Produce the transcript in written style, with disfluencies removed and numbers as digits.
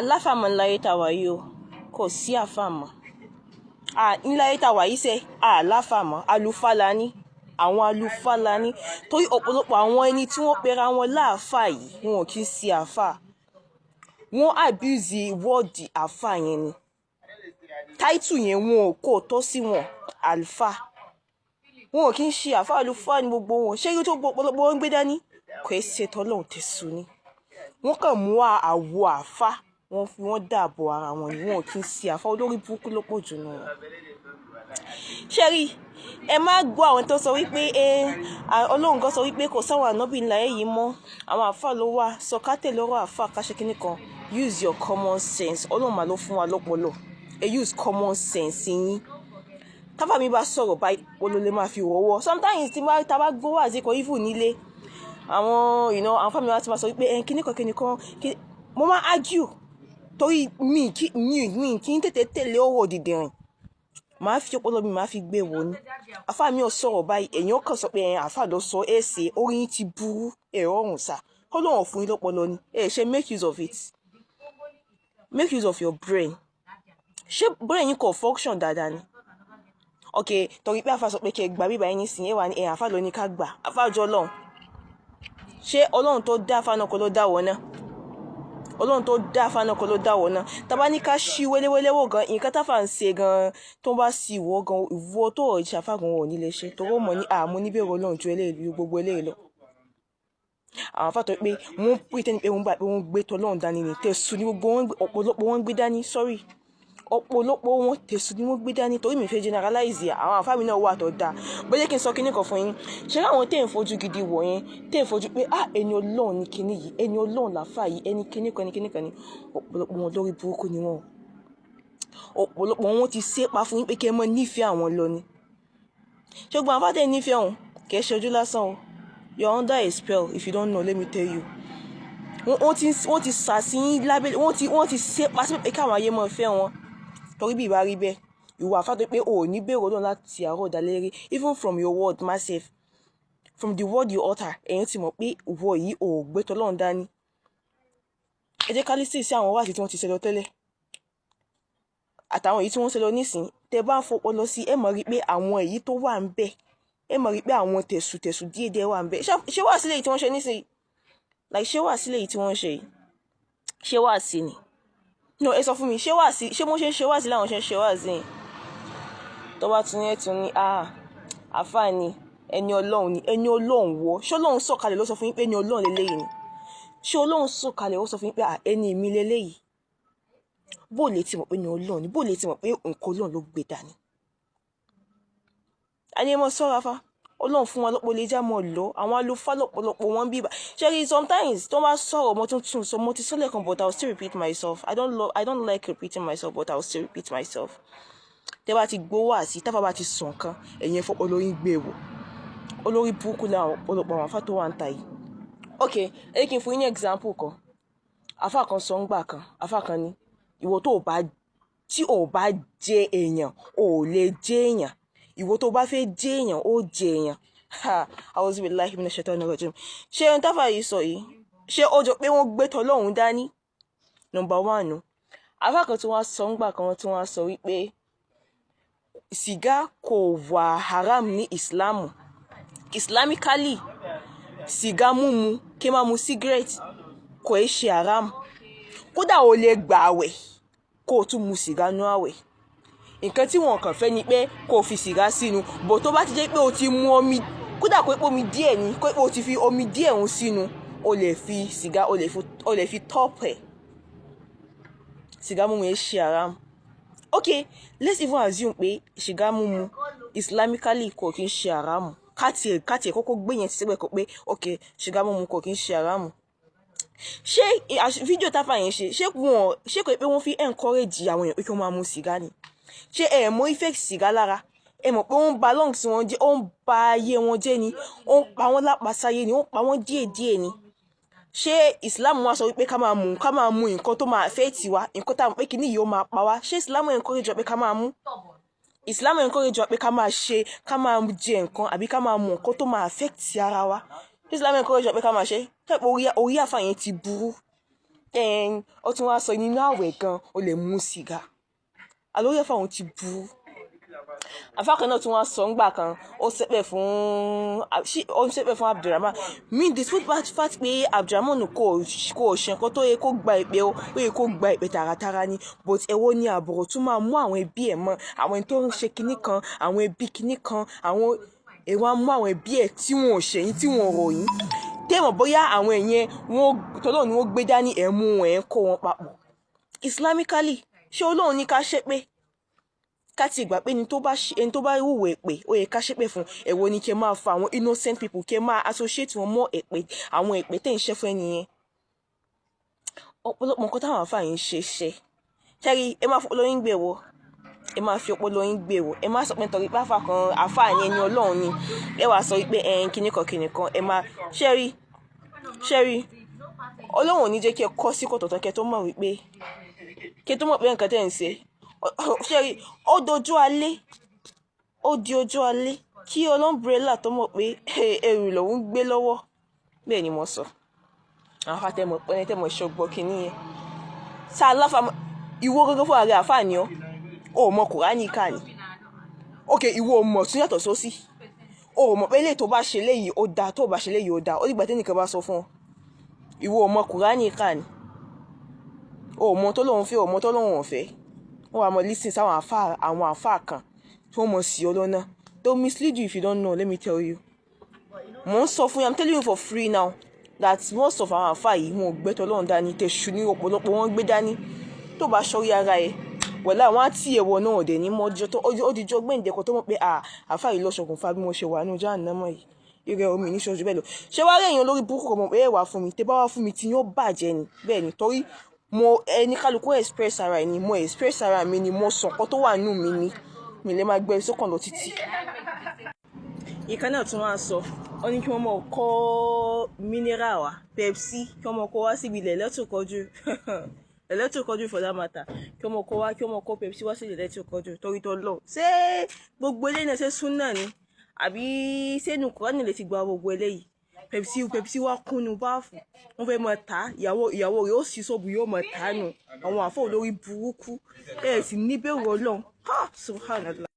láfà mọ́ ńláyé tá wà yìí o kò sí àfà mọ́ ńláyé tá wà yìí sẹ́ láfà mọ́ àlùfáà la ní àwọn àlùfáà la ní torí ọ̀pọ̀lọpọ̀ àwọn ẹni tí wọ́n pera wọn láàfà yìí wọn ò kí ń sí àfà wọ́n abuse wọ́ọ̀dì àfà yẹn ni táìtù yẹn wọn ò kò tó sí wọn àlùfáà wọn ò kí ń ṣe àfà àlùfáà ní gbogbo wọn ṣé tó ọ̀pọ̀lọpọ̀ wọn gbé dání kò ẹ ṣe tọ́lọ́hún tẹ̀sùn ni wọ́n kàn mú àwọ̀ àfà wọ́n fi wọ́n dààbò ara wọn ni wọn ò kí ń ṣe àfà olórí burúkú ló pọ̀ jù nù wọn. ṣé rí ẹ má gbọ́ àwọn tó sọ wípé ọlọ́run kan sọ wípé kò sáwọn ànábì ńlá èyí mọ́ àwọn àfà ló wà sọ̀kátẹ̀ lọ́rọ̀ àfà káṣe kínní kan use your common sense ọlọ́run mà ló fún wa lọ́pọlọ use common sense yín táfà mi bá sọ̀rọ̀ báyìí olólè máa fi wọ́wọ́ sometimes tí tá bá gbọ́ wà sí kan even nílé àwọn àwọn family wa ti máa sọ wípé kínní kan mo máa argue torí mi kí n tètè tẹ̀lé ọ̀rọ̀ dìdìrìn màá fi ọpọlọ mi màá fi gbé wò ni àfà mi ò sọ̀rọ̀ báyìí èèyàn kàn sọ pé àfà ló sọ ṣe orí yín ti burú ọ̀run sá ọlọ́run fún yín lọ́pọlọ ni ṣe make use of it make use of your brain ṣé brain yín kò function dáadáa ni ok torí pé àfà sọ pé kí ẹ gbà bíbá yín nísìnyí wà ní àfà ló ní ká gbà àfà jọ ọlọ́run ṣé ọlọ́run tó dá àfà náà kọ́ ló dá wọ́n náà ọlọ́run tó dá àfà náà kọ́ ló dá wọ́n náà tábà ní ká ṣí wéléwélé wò gan nǹkan táfà ń ṣe gan tó bá sì wọ́ gan ìwọ tó ọ̀ ṣe àfà gan wọ̀ nílé ṣe tó wọ́n mọ̀ ní àmú níbẹ̀rù ọlọ́run ju eléyìí gbogbo eléyìí lọ àwọn àfà tó pé wọ́n pretend pé wọ́n gbà pé wọ́n gbé tọ́lọ́run dání ní tẹ̀sùn ní gbogbo ọ̀pọ̀lọpọ̀ wọ́n gbé dání sorry ọ̀pọ̀lọpọ̀ wọn tẹ̀sùn ni wọ́n gbé dání torí mi fẹ́ generalize àwọn àfáà mi náà wà tó dáa bóyá kí n sọ kíní kan fún yín ṣé àwọn tẹ̀ ń fojú gidi wọ̀ yẹn tẹ̀ ń fojú pé ẹni ọlọ́run ní kíní yìí ẹni ọlọ́run làfáà yìí ẹni kíní kan ní ọ̀pọ̀lọpọ̀ wọn lórí burúkú ni wọn ọ̀pọ̀lọpọ̀ wọn ti sépa fún yín pé kẹ́ ẹ mọ́ nífẹ̀ẹ́ àwọn lọ ni ṣùgbọ́n àfáà tẹ̀ nífẹ̀ẹ́ ọ̀hún kẹ́ ẹ ṣojú lásán o you're under a spell if you don't know let me tell you wọ́n ti sàṣìyìn lábẹ́ wọ́n ti sépa sí pé káwọn ayé mọ́ fẹ́ wọn torí bí ìbá rí bẹ́ẹ̀ ìwà àfáà tó pé o ò ní bẹ̀rù Ọlọ́run láti àárọ̀ dalẹ́rẹ́ even from your word massive from the word you utter ẹ̀yin ti mọ̀ pé ìwọ yìí ò gbé tọ́lọ́run dání ẹ jẹ́ ká lè sí àwọn wáàsí tí wọ́n ti ṣe lọ tẹ́lẹ̀ àtàwọn èyí tí wọ́n ṣe lọ nísìn tẹ́ bá ń fọpọ́ lọ sí ẹ mọ̀ rí pé àwọn èyí tó wà ń bẹ̀ ẹ mọ̀ rí pé àwọn tẹ̀sù díẹ̀díẹ̀ wà ń bẹ̀ ṣé wà sílẹ̀ yìí tí wọ́n ṣe nísìn like ṣé wà sílẹ̀ yìí tí wọ́n ṣe ṣé wà sí ni no ẹ sọ fún mi ṣé mo ṣe ń ṣe wá sí láwọn ṣe ń ṣe wá sí yẹn tó bá tún yẹn tún ní àfáà ni ẹni ọlọ́run wo ṣé ọlọ́run sọ̀kalẹ̀ ló sọ fún yín pé ẹni ọlọ́run lélẹ́yìí ni ṣé ọlọ́run sọ̀kalẹ̀ ó sọ fún yín pé ẹni mi lélẹ́yìí bó lè ti mọ̀ pé ẹni ọlọ́run ni bó lè ti mọ̀ pé nǹkan ọlọ́run ló gbé dání àní ẹ mọ sọ́ra fa ọlọ́run fún wa lọ́pọ̀ lè já mọ́ lọ àwọn àlùfáà lọ́pọ̀lọpọ̀ wọn bíbá ṣẹ́rí sometimes tó bá sọ̀rọ̀ mo tún sọ mo ti sọ́lẹ̀ kan but I will still repeat myself I don't like repeating myself but I will still repeat myself tẹ́ bá ti gbówó àti táfà bá ti sàn kan ẹ̀yin ẹ̀fọ́ olórí gbé wò olórí burúkú làwọn ọ̀pọ̀lọpọ̀ àwọn àfáà tó wà ń ta yìí ok ẹ kí n fún yín ní example kan àfáà kan sọ ń gbà kan àfáà kan ní ìwọ tí ò bá jẹ èèyàn ò lè jẹ èèyàn ìwọ tó bá fẹ́ jẹ́ èèyàn ó jẹ èèyàn a'udhu billahi minash shaitanir rajim ṣé ohun táfà yìí sọ yìí ṣé ó jọ pé wọ́n gbé tọ́lọ́hún dání number one àfáà kan tí wọ́n sọ ń gbà kan tí wọ́n sọ wípé sìgá kò wà haram ní ìsìlámù islamically sìgá mímu kí máa mu cigarette kò ẹ ṣe haram kódà o lè gbà àwẹ̀ kó o tún mu sìgá nú àwẹ̀ nǹkan tí wọn kàn fẹ́ ni pé kó o fi sìgá sínú bó tó bá ti jẹ́ pé o ti mu omi kódà kó pé omi díẹ̀ ni kó pé o ti fi omi díẹ̀ ń sínú o lè fi sìgá o lè fi tọ́pẹ̀ sìgá mímu ẹ ṣe haram okay let's even assume pé sìgá mímu islamically kò kí ń ṣe haram káti ẹ̀ kọ́kọ́ gbé yẹn ti sẹ́gbẹ̀ẹ́ kó pé okay sìgá mímu kò kí ń ṣe haram ṣé fídíò táfà yẹn ṣé kò pé wọ́n fi encourage àwọn èèyàn pé kí wọ́n máa mu sìgá ni ṣé ẹ mọ̀ effect sìgá lára ẹ mọ̀ pé ó ń ba lungs wọn jẹ́ ó ń ba ayé wọn jẹ́ ni ó ń pa wọ́n lápasáyé ni ó ń pa wọ́n díẹ̀díẹ̀ ni ṣé Islam wá sọ wípé ká máa mu nǹkan tó máa affect wa nǹkan tá a mọ̀ pé kíní yìí ó máa pa wá ṣé Islam encourage wa pé ká máa mu Islam encourage wa pé ká máa jẹ nǹkan àbí ká máa mu nǹkan tó máa affect ara wa Islam encourage wa pé ká máa ṣe orí àfààyàn ti burú ó tún wá sọ nínú àwẹ̀ gan ó lè mú sìgá àlórí ẹ̀fọ́ àwọn ti burú. Àfáà kan náà tún wá sọ ńgbà kan ó ṣépè fún Abdulrahman mean this food fact pé Abdulrahman kò ṣe nǹkan tó yẹ kó gba ìpè ó yẹ kó gba ìpè tààràtàrà ni but èwo ni àbúrò tún máa mú àwọn ẹbí ẹ̀ mọ́ àwọn ẹni tó ń ṣe kinní kan àwọn ẹbí kinní kan àwọn èèwọ̀n á mú àwọn ẹbí ẹ̀ tí wọn ò ṣẹ̀yìn tí wọn ò ròyìn tẹ́mọ̀ bóyá àwọn èèyàn wọn tọ́lọ́ ni wọ́n gbé dání ẹ̀mú wọn ẹ̀ ń kó wọn papọ̀. Islamically ṣé Ọlọ́run ní ká ṣépè ká ti gbà pé ẹni tó bá wúwo èpè ó yẹ ká ṣépè fún èwo ni kí ẹ máa fa àwọn innocent people kí ẹ máa associate wọn mọ́ èpè àwọn èpè tẹ̀ ń ṣe fún ẹni yẹn. Ọ̀pọ̀lọpọ̀ nǹkan táwọn àfáà yìí ṣe ṣẹ́rí ẹ máa fi ọpọlọ yín gbé wò ẹ má sọ pé nítorí pé àfáà yẹn ni Ọlọ́run ni ẹ wàá sọ pé kìnnìkan ẹ máa ṣẹ́rí Ọlọ́run ò ní jẹ́ kí ẹ kọ́ sí kòtòtò kẹ́ tó mọ̀ pé nǹkan tẹ̀ ń ṣe ṣẹ́rí ó di ojú alẹ́ kí ọlọ́mbrẹ́là tó mọ̀ pé ẹrù lòún gbé lọ́wọ́ bẹ́ẹ̀ ni mo sọ àwọn afátẹ́mọ̀ pé tẹ́mọ̀ ṣọgbọ́ kìíní yẹn sáà láfa ìwọ gẹ́gẹ́ fún ààrẹ àfáà ni ó mọ Kùránì kà ní ok ìwọ mọ̀ tún yàtọ̀ sósì ó mọ̀ pé ilé tó bá ṣe léyìí ó dáa tó bá ṣe léyìí ó dáa ó dìgbà tẹ́nìkan bá sọ fún ọ ìwọ mọ Kùránì kà ní ó mọ tó lóun fẹ́ ó mọ tó lóun ò fẹ́ wọ́n wá mọ lísìn sáwọn àwọn àfáà kan tí wọ́n mọ̀ sí ọ lọ́nà they will mislead you if you don't know let me tell you. mo ń sọ fún yín I'm telling you for free now that most of àwọn àfáà yìí wọn ò gbé tọ́lọ́run dání tẹ̀sù ní ọ̀pọ̀lọpọ̀ wọn gbé dání tó bá ṣọ́rí ara ẹ̀ wọ̀lá àwọn àti ẹ̀wọ̀ náà ọ̀dẹ̀ ní mọ́jọ́ tó ó di jọ gbẹ̀ǹdẹ̀kọ̀ tó mọ̀ pé àfáà yìí lọ́ṣọ̀kùnfà bí mo ṣe wà ní ojú ànámọ́ yìí ìrẹ̀ omi ní ṣojú bẹ́ẹ̀ lọ ṣé wàá rẹ̀ èèyàn lórí burúkú kan mọ̀ pé ẹ wà fún mi tẹ bá wà fún mi tí yóò bàjẹ́ ni bẹ́ẹ̀ ni torí mo ẹni kálukú express ara ẹ̀ ni mo express ara mi ni mo sọ nǹkan tó wà nínú mi ni mi lè máa gbé sókàn lọ títí. ìkan náà tún wá sọ ọ ní kí wọ́n mọ̀ kọ́ mineral wa Pepsi kí wọ́n mọ̀ kó wá síbi ilẹ̀ ẹlẹ́tùkọ́jú for that matter kí wọ́n mọ̀ kó Pepsi wá síbi ilẹ̀ ẹlẹ́tùkọ́jú torí tó lọ ṣé gbogbo eléyìí náà ṣe súnà ni àbí sẹ́nu Kùránì lè ti gba gbogbo eléyìí Pepsi wá kúnnu báàfù wọ́n fẹ́ mọ̀ ta ìyàwó rẹ̀ ó sì sọ́ọ̀bù yóò mọ̀ ta nù àwọn àfọ̀ olórí burúkú ẹ̀ sì níbẹ̀rù Ọlọ́run subhanallah.